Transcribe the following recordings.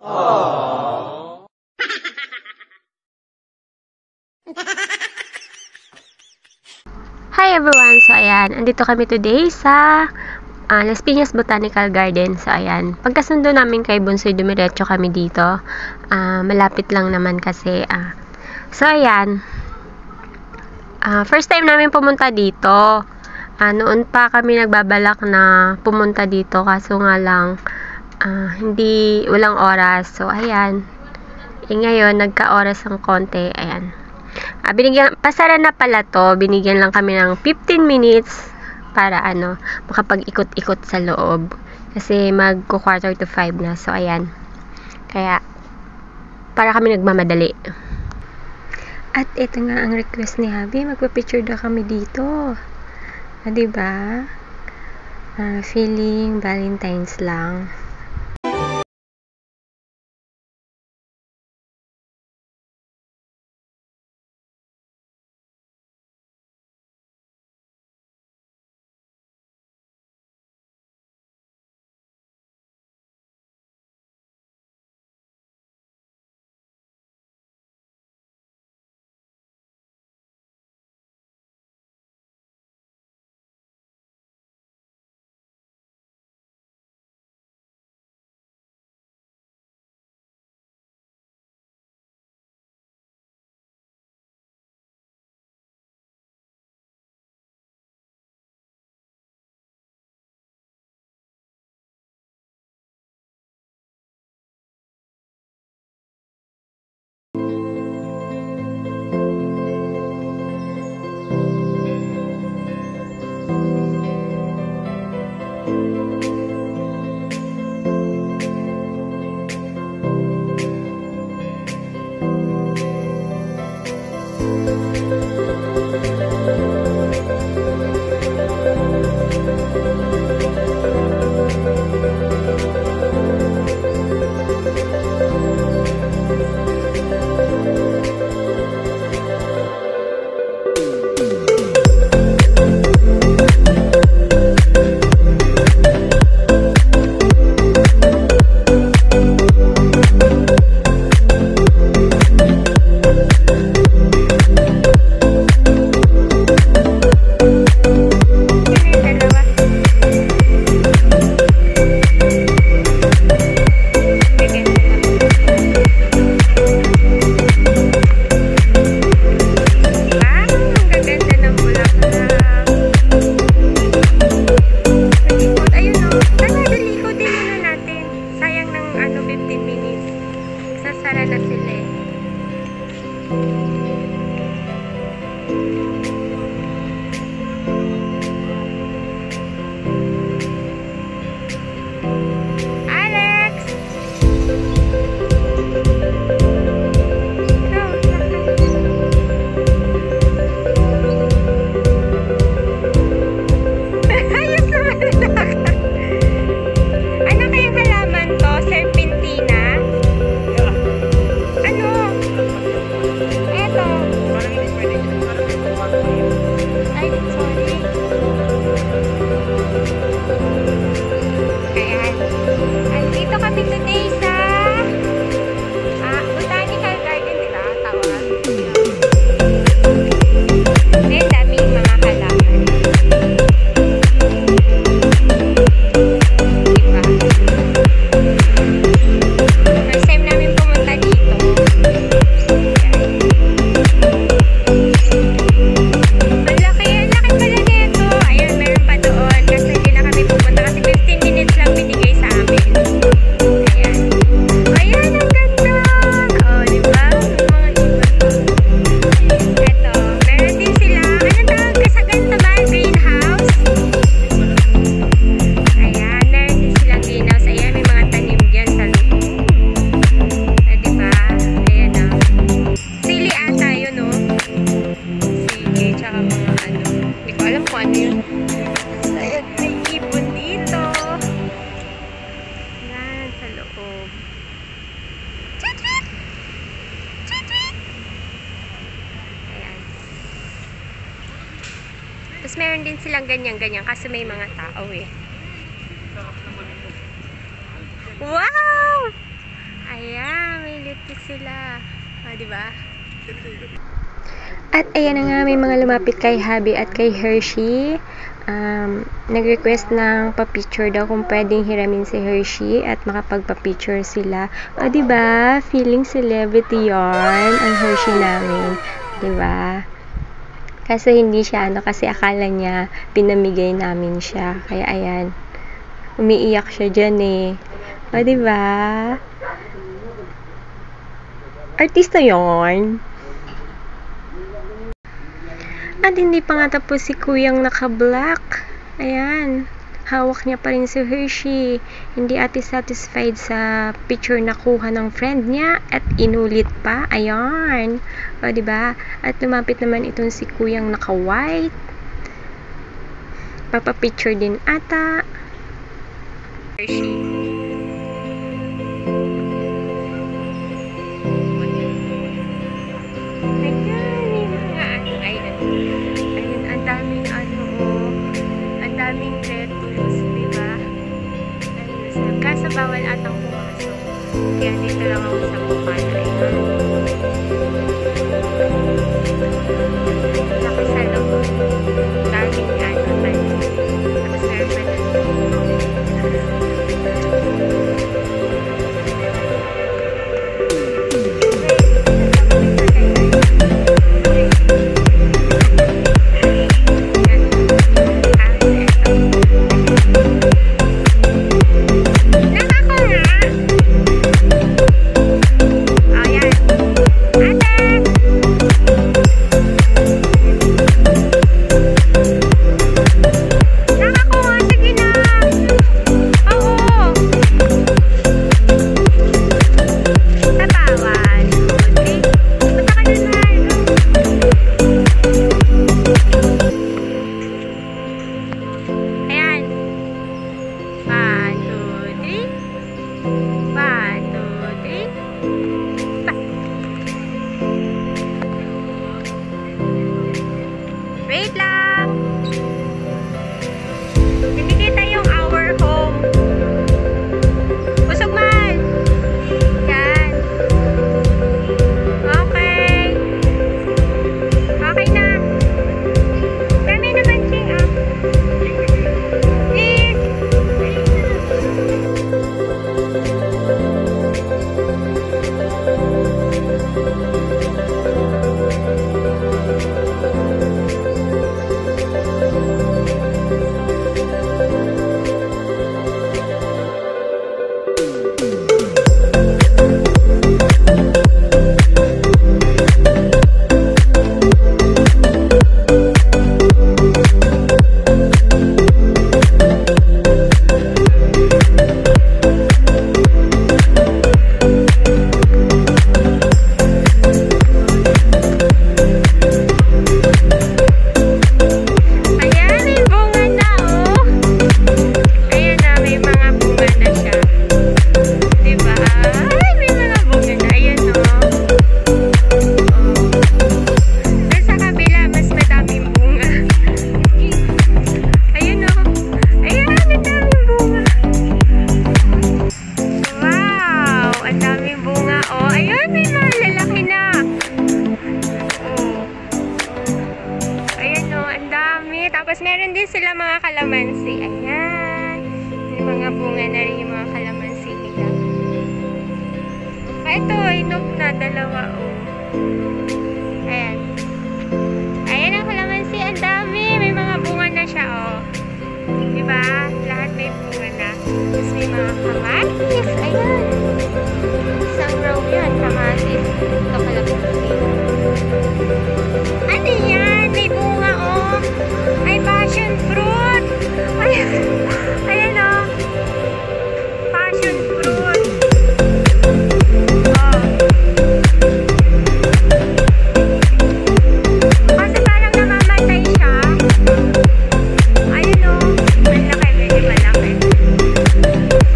Hi everyone! So ayan, andito kami today sa Las Piñas Botanical Garden. So ayan, pagkasundo namin kay Bunsoy, dumiretso kami dito. Malapit lang naman kasi. So ayan, first time namin pumunta dito. Noon pa kami nagbabalak na pumunta dito, kaso nga lang walang oras. So ayan, ngayon nagka-oras ng konti. Ayan, pasara na pala to, binigyan lang kami ng 15 minutes para makapag-ikot-ikot sa loob kasi mag-quarter to 5 na. So ayan, kaya para kami nagmamadali. At ito nga ang request ni Habi, magpa-picture daw kami dito. Diba? Feeling Valentine's lang. Tapos meron din silang ganyan-ganyan kasi may mga tao eh. Wow! sila. Di ba? At ayan na nga, may mga lumapit kay Habi at kay Hershey. Nag-request ng pa-picture daw kung pwedeng hiramin si Hershey at makapagpa-picture sila. O, diba? Feeling celebrity yarn ang Hershey namin. Diba? Kasi hindi siya, kasi akala niya pinamigay namin siya. Kaya ayan, umiiyak siya dyan eh. O, diba? Artista yarn. At hindi pa nga tapos si Kuyang naka-black. Ayan. Hawak niya pa rin si Hershey. Hindi ate satisfied sa picture na kuha ng friend niya. At inulit pa. Ayan. O, diba? At lumapit naman itong si Kuyang naka-white. Papapicture din ata. Hershey. Daming lettuce, diba? Kaso bawal atang pumasok. Kaya dito lang ako sa bukan. Laki sa loob. Daming tapos meron pa wait lang. Hindi kita yung our home. Busog man. Yan. Okay. Okay na. Dami naman siya. Please. Tapos meron din sila mga kalamansi. Ayan. May mga bunga na rin yung mga kalamansi nila. Ito, inog na. Dalawa, oh. Ayan. Ayan ang kalamansi. Ang dami. May mga bunga na siya, oh. Diba? Lahat may bunga na. Tapos may mga kamatis. Ayan. Isang row yan. Kamatis. Ito kalamansi. Ano yan? May bunga, oh. Ay, passion fruit. Ayan. Ayan, oh. Passion fruit. Oh. Kasi parang namamatay siya. Ayun, oh. Malaki, medyo malaki.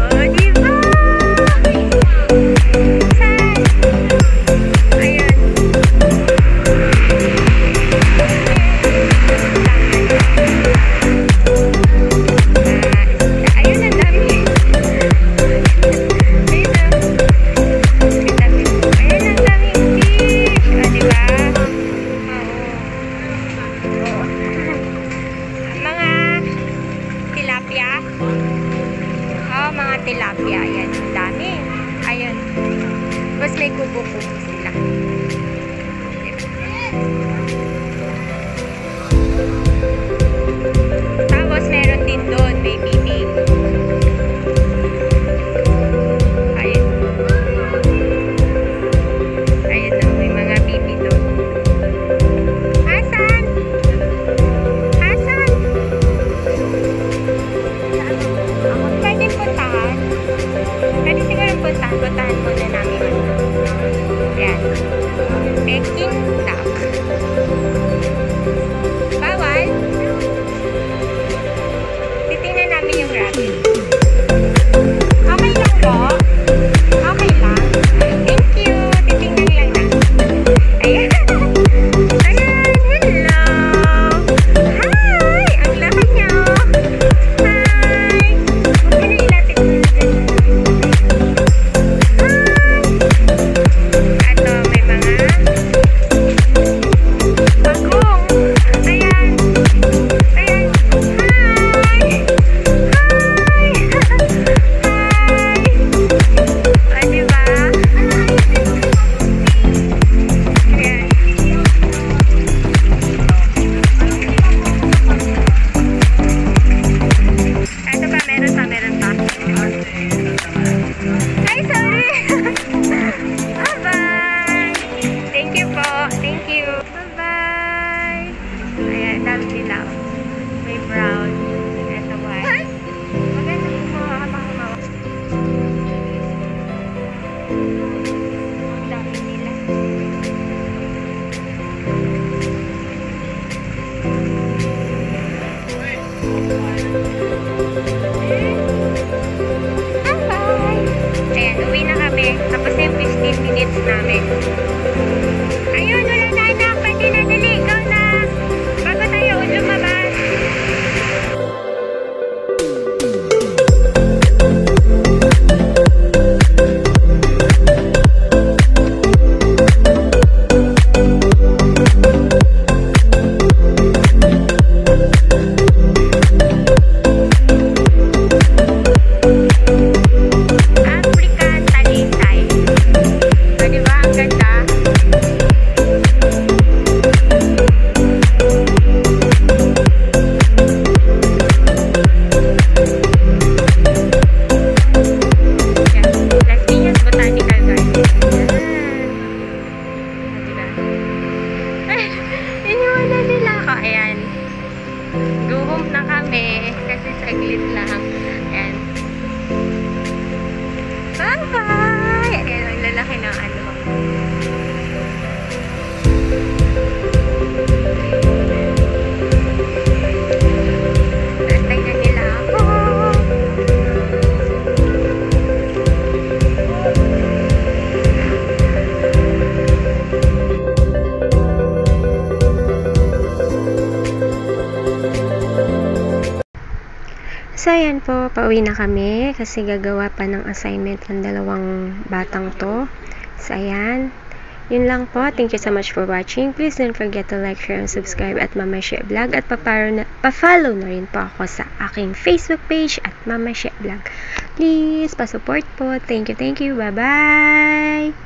Oh, diba? may kubo-kubo sila. Tapos meron din doon, may bibig. Ayun. Ayun na, may mga bibi doon. Hasan! Hasan! Pwede puntahan? Pwede siguro puntahan. Puntahan muna namin. Ayan. Peking duck. Bawal? Titingnan namin yung rabbit. Okay lang po? Okay lang? Thank you. Titingnan lang na. Ayan. Ayan. Hello. Hi. Ang laki niyo. Hi. Huwag na ilapit mo na dyan. Hi. Ato, may mga bagong. Ayan. Ayan. Hi. Hi. Hi. O, diba? Ayan. Ito pa, meron pa. Ay, sorry! Bye-bye! Thank you po. Thank you. Bye-bye! Ayan, dami nila. May brown. Ito white. Maganda po mo. Kapag ang dami nila. Bye! Ayan, uwi na kami. Tapos na yung 15 minutes namin. Ayun, wala na anak. Pwede na, dali. Go na. Bago tayo lumabas. African talisay. So, diba? Ang ganda. Yan. Las Piñas Botanical Garden. Yan. O, diba? Ay, iniwan na nila ako. Ayan. Guhom na kami. Kasi saglit lang. Ayan. Bye-bye! Ayan, ang lalaki ng ano. Tignan nila ako. So, ayan po, pauwi na kami kasi gagawa pa ng assignment ng dalawang batang to. So, ayan. Yun lang po. Thank you so much for watching. Please don't forget to like, share, and subscribe at Mama Shea Vlog. At pa-follow na rin po ako sa aking Facebook page at Mama Shea Vlog. Please, pa-support po. Thank you. Bye-bye!